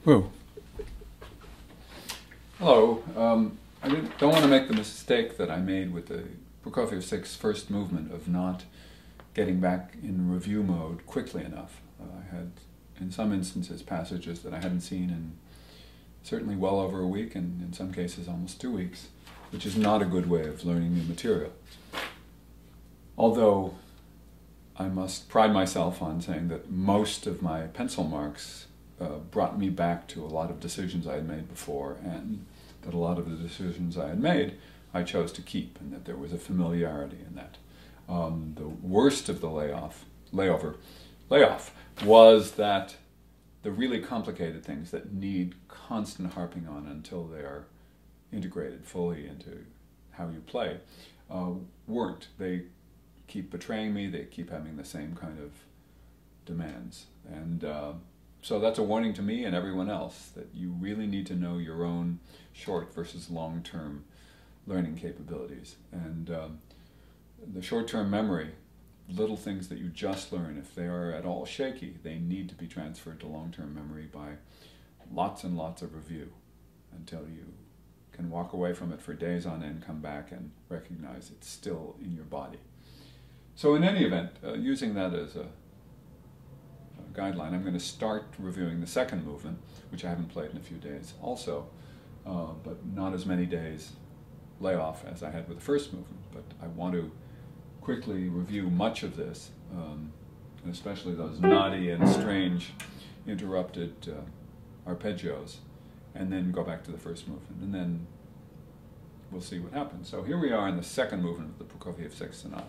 Whoa. Hello. I don't want to make the mistake that I made with the Prokofiev 6 first movement of not getting back in review mode quickly enough. I had, in some instances, passages that I hadn't seen in certainly well over a week, and in some cases almost 2 weeks, which is not a good way of learning new material. Although I must pride myself on saying that most of my pencil marks brought me back to a lot of decisions I had made before, and that a lot of the decisions I had made I chose to keep, and that there was a familiarity in that. The worst of the layoff was that the really complicated things that need constant harping on until they are integrated fully into how you play weren't. They keep betraying me, they keep having the same kind of demands. And so that's a warning to me and everyone else that you really need to know your own short versus long-term learning capabilities. And the short-term memory, little things that you just learn, if they are at all shaky, they need to be transferred to long-term memory by lots and lots of review until you can walk away from it for days on end, come back and recognize it's still in your body. So in any event, using that as a guideline, I'm going to start reviewing the second movement, which I haven't played in a few days also, but not as many days layoff as I had with the first movement. But I want to quickly review much of this, and especially those naughty and strange interrupted arpeggios, and then go back to the first movement, and then we'll see what happens. So here we are in the second movement of the Prokofiev 6 Sonata.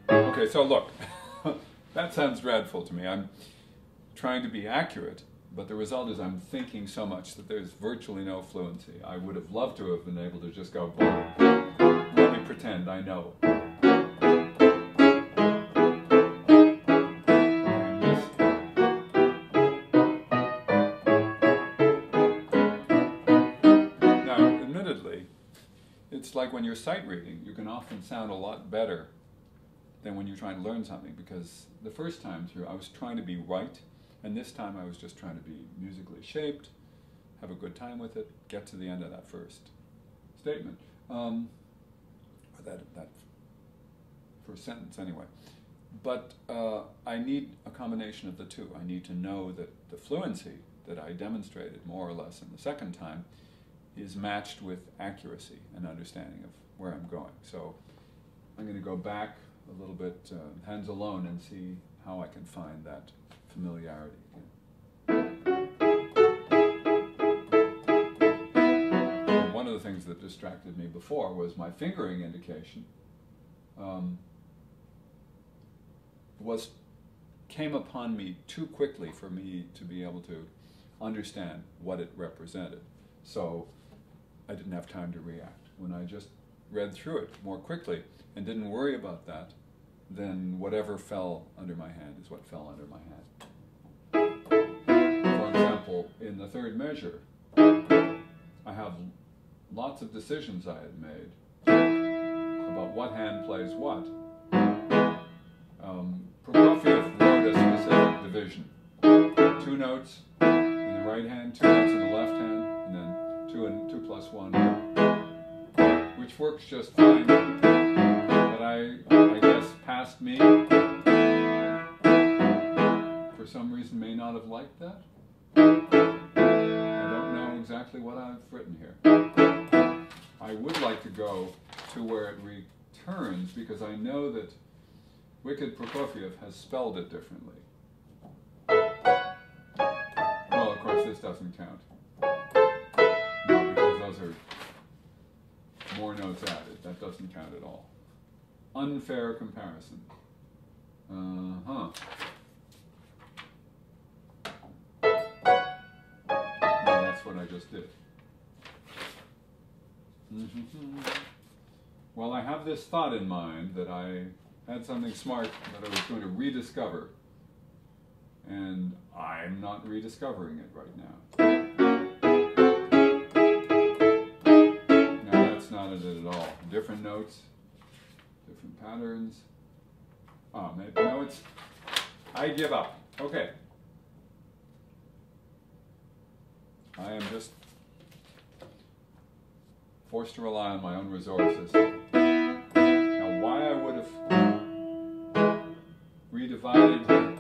Okay, so look, that sounds dreadful to me. I'm trying to be accurate, but the result is I'm thinking so much that there's virtually no fluency. I would have loved to have been able to just go, let me pretend I know. Now, admittedly, it's like when you're sight reading, you can often sound a lot better than when you're trying to learn something, because the first time through I was trying to be right, and this time I was just trying to be musically shaped, have a good time with it, get to the end of that first statement, or that first sentence anyway. But I need a combination of the two. I need to know that the fluency that I demonstrated more or less in the second time is matched with accuracy and understanding of where I'm going. So I'm going to go back a little bit, hands alone, and see how I can find that familiarity again. And one of the things that distracted me before was my fingering indication came upon me too quickly for me to be able to understand what it represented. So I didn't have time to react. When I just read through it more quickly and didn't worry about that, then whatever fell under my hand is what fell under my hand. For example, in the third measure, I have lots of decisions I had made about what hand plays what. Prokofiev wrote a specific division. 2 notes in the right hand, 2 notes in the left hand, and then 2 and 2 plus 1, which works just fine. But I guess past me, for some reason, may not have liked that. I don't know exactly what I've written here. I would like to go to where it returns, because I know that Wicked Prokofiev has spelled it differently. Well, of course, this doesn't count. No, because those are more notes added. That doesn't count at all. Unfair comparison. No, that's what I just did. Well, I have this thought in mind that I had something smart that I was going to rediscover and I'm not rediscovering it right now. No, that's not it at all. Different notes, different patterns. Oh, maybe, no, it's, I give up. Okay. I am just forced to rely on my own resources. Now, why I would have redivided here.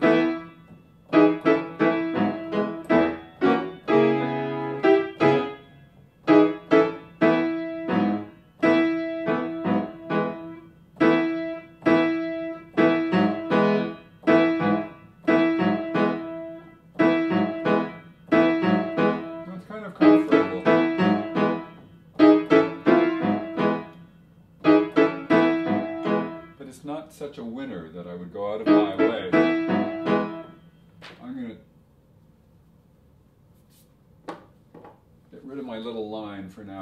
It's kind of comfortable. But it's not such a winner that I would go out of my way. I'm going to get rid of my little line for now.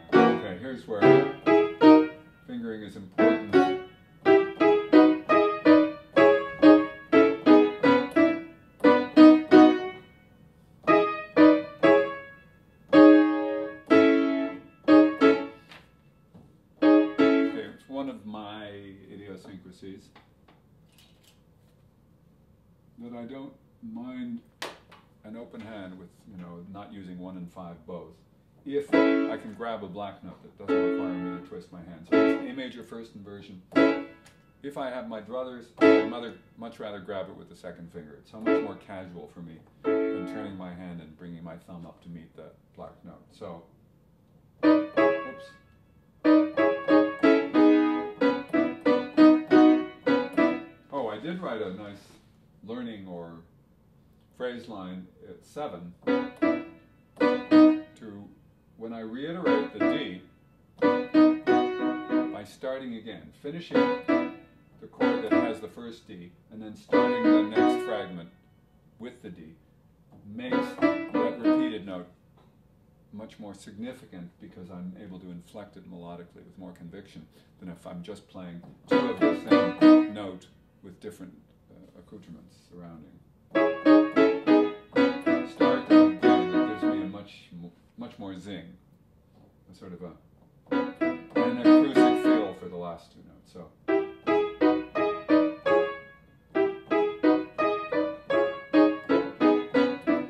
Okay, here's where fingering is important. One of my idiosyncrasies that I don't mind an open hand with, not using 1 and 5 both, if I can grab a black note that doesn't require me to twist my hand. So it's A major first inversion. If I have my druthers, I'd much rather grab it with the second finger. It's so much more casual for me than turning my hand and bringing my thumb up to meet that black note. So, oops. I did write a nice learning or phrase line at 7 to, when I reiterate the D, by starting again, finishing the chord that has the first D, and then starting the next fragment with the D, makes that repeated note much more significant because I'm able to inflect it melodically with more conviction than if I'm just playing 2 of the same note with different accoutrements surrounding. Start again, it gives me a much more zing, a sort of an acoustic feel for the last 2 notes. So.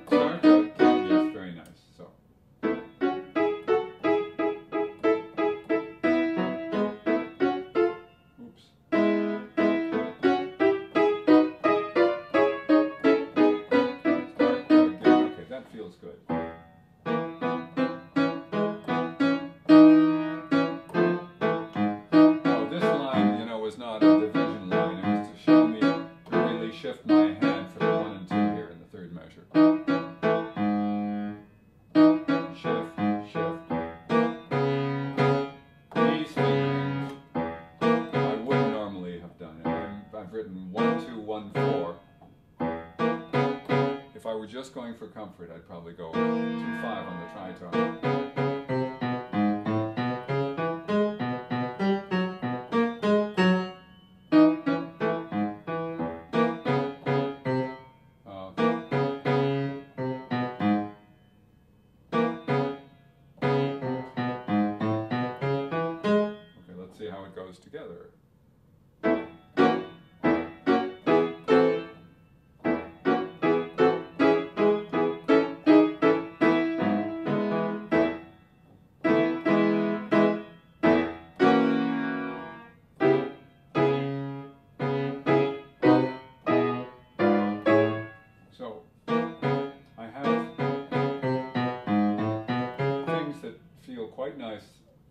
Start again, yes, very nice. So. Oops. Feels good. Oh, this line, was not a division line. It was to show me to really shift my hand for the 1 and 2 here in the 3rd measure. Shift, shift. These fingerings I wouldn't normally have done. I've written 1, 2, 1, 4. If I were just going for comfort, I'd probably go 2, 5 on the tritone. Okay, let's see how it goes together. So, I have things that feel quite nice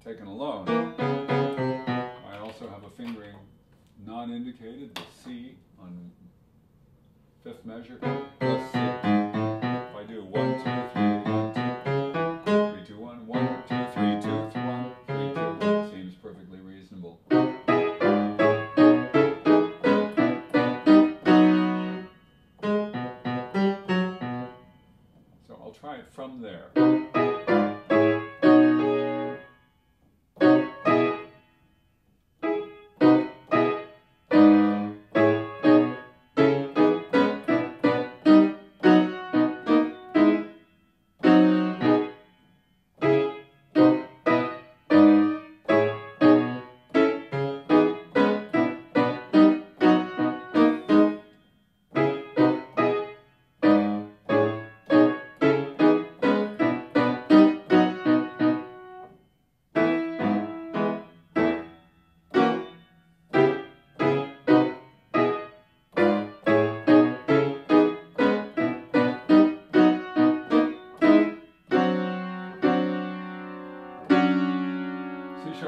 taken alone. I also have a fingering non-indicated, the C on 5th measure, plus C. If I do 1, 2, 3, 1, 2, 3, 2, 1, 1, 2, 3, 2, 1, 3, 2, 1, seems perfectly reasonable. I'll try it from there.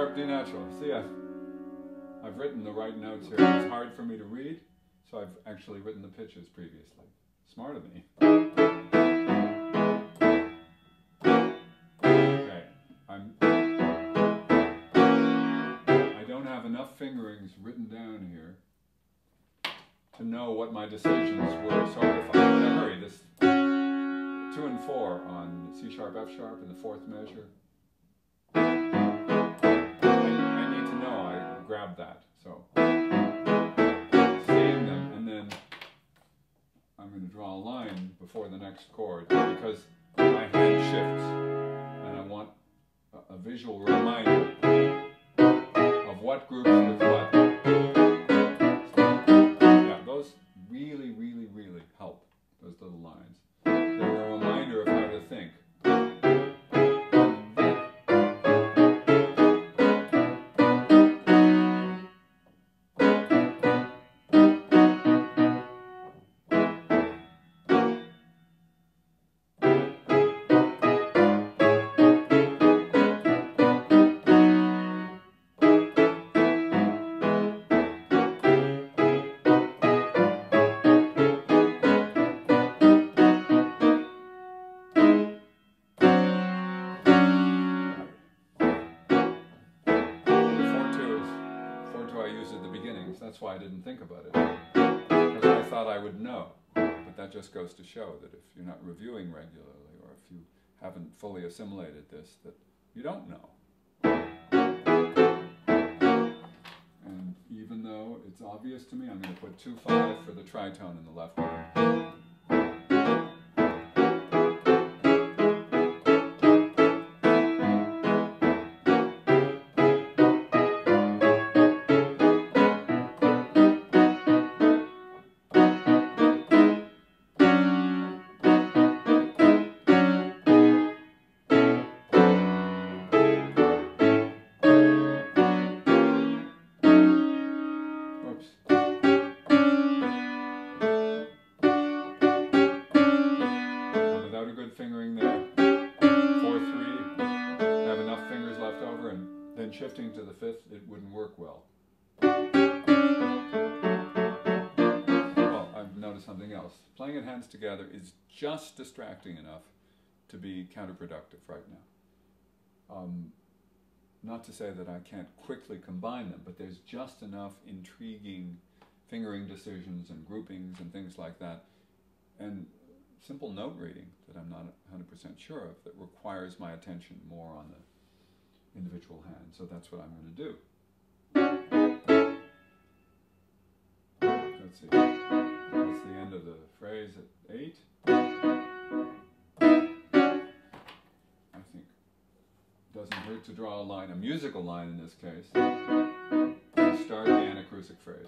sharp D natural. See, I've written the right notes here. It's hard for me to read, so I've actually written the pitches previously. Smart of me. Okay, I don't have enough fingerings written down here to know what my decisions were. So if I'm in a hurry, this 2 and 4 on C sharp, F sharp in the 4th measure, I need to know I grabbed that. So seeing them, and then I'm going to draw a line before the next chord because my hand shifts, and I want a visual reminder of what groups with what. Those really, really, really help, those little lines. They're a reminder of how to think. That's why I didn't think about it, because I thought I would know. But that just goes to show that if you're not reviewing regularly, or if you haven't fully assimilated this, that you don't know. And even though it's obvious to me, I'm going to put 2-5 for the tritone in the left hand. Shifting to the 5th, it wouldn't work well. Well, I've noticed something else. Playing it hands together is just distracting enough to be counterproductive right now. Not to say that I can't quickly combine them, but there's just enough intriguing fingering decisions and groupings and things like that, and simple note reading that I'm not 100% sure of, that requires my attention more on the individual hand. So that's what I'm going to do. Let's see. That's the end of the phrase at 8. I think it doesn't hurt to draw a line, a musical line in this case, to start the anacrusic phrase.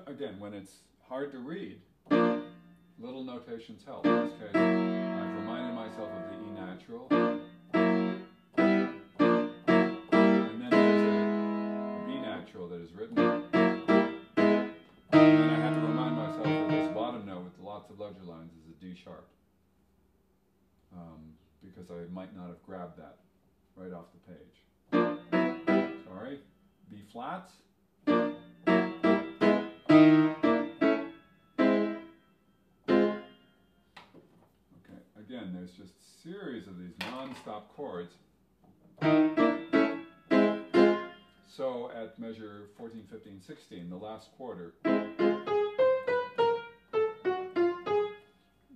Again, when it's hard to read, little notations help. In this case, I've reminded myself of the E natural. And then there's a B natural that is written. And then I have to remind myself that this bottom note with lots of ledger lines is a D sharp. Because I might not have grabbed that right off the page. Sorry. B flats. Again, there's just a series of these non-stop chords. So at measure 14, 15, 16, the last quarter,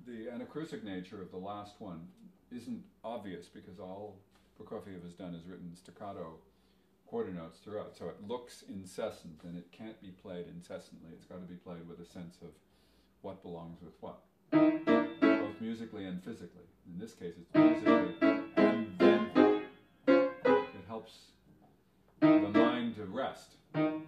the anacrusic nature of the last one isn't obvious because all Prokofiev has done is written staccato quarter notes throughout. So it looks incessant, and it can't be played incessantly. It's got to be played with a sense of what belongs with what, both musically and physically. In this case, it's musically, and then it helps the mind to rest. And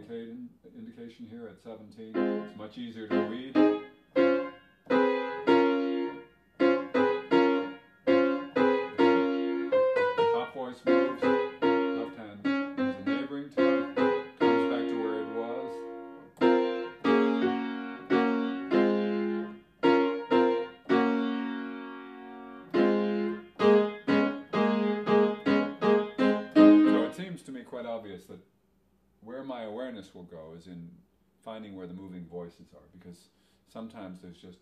then indication here at 17. It's much easier to read. Top voice moves, left hand is a neighboring tone, comes back to where it was. So it seems to me quite obvious that where my awareness will go is in finding where the moving voices are, because sometimes there's just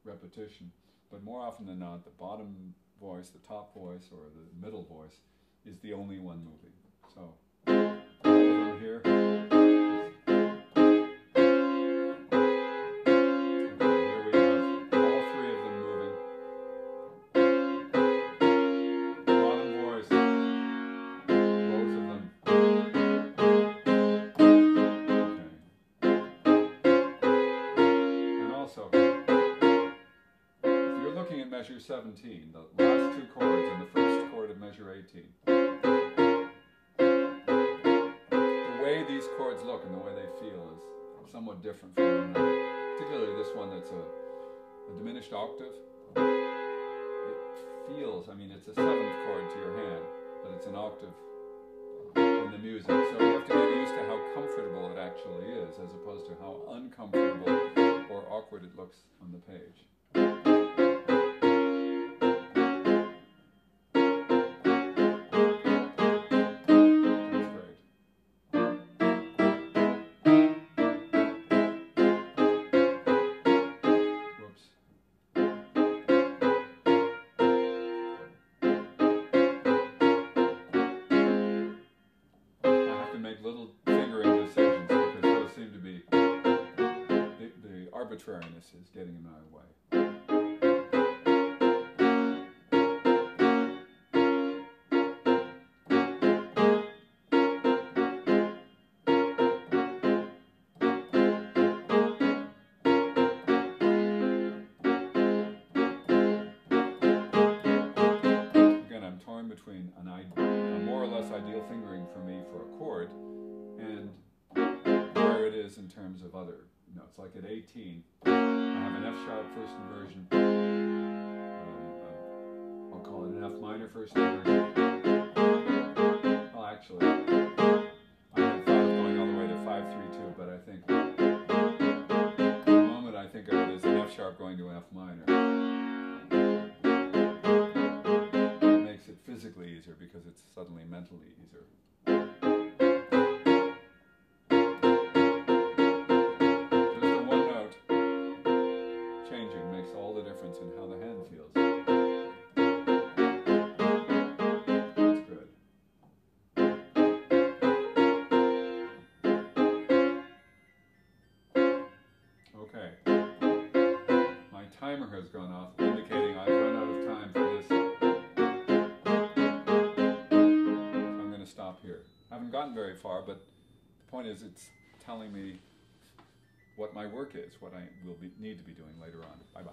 repetition, but more often than not, the bottom voice, the top voice, or the middle voice is the only one moving. So, all of them here. Okay, here we have all three of them moving. Bottom voice, both of them. Also, if you're looking at measure 17, the last two chords and the first chord of measure 18, the way these chords look and the way they feel is somewhat different from one another. Particularly this one that's a diminished octave. It feels, I mean, it's a seventh chord to your hand, but it's an octave in the music. So you have to get used to how comfortable it actually is, as opposed to how uncomfortable or awkward it looks on the page. That's great. Whoops. I have to make little fingering decisions because those seem to be the arbitrariness is getting in my way. Again, I'm torn between a more or less ideal fingering for me for a chord and where it is in terms of other notes. Like at 18, I have an F sharp first inversion. I'll call it an F minor first inversion. Well, actually, I had thought of going all the way to 5-3-2, but I think the moment I think of it as an F sharp going to an F minor, it makes it physically easier because it's suddenly mentally easier. Makes all the difference in how the hand feels. That's good. Okay. My timer has gone off, indicating I've run out of time for this. So I'm going to stop here. I haven't gotten very far, but the point is it's telling me what my work is, what I will need to be doing later on. Bye-bye.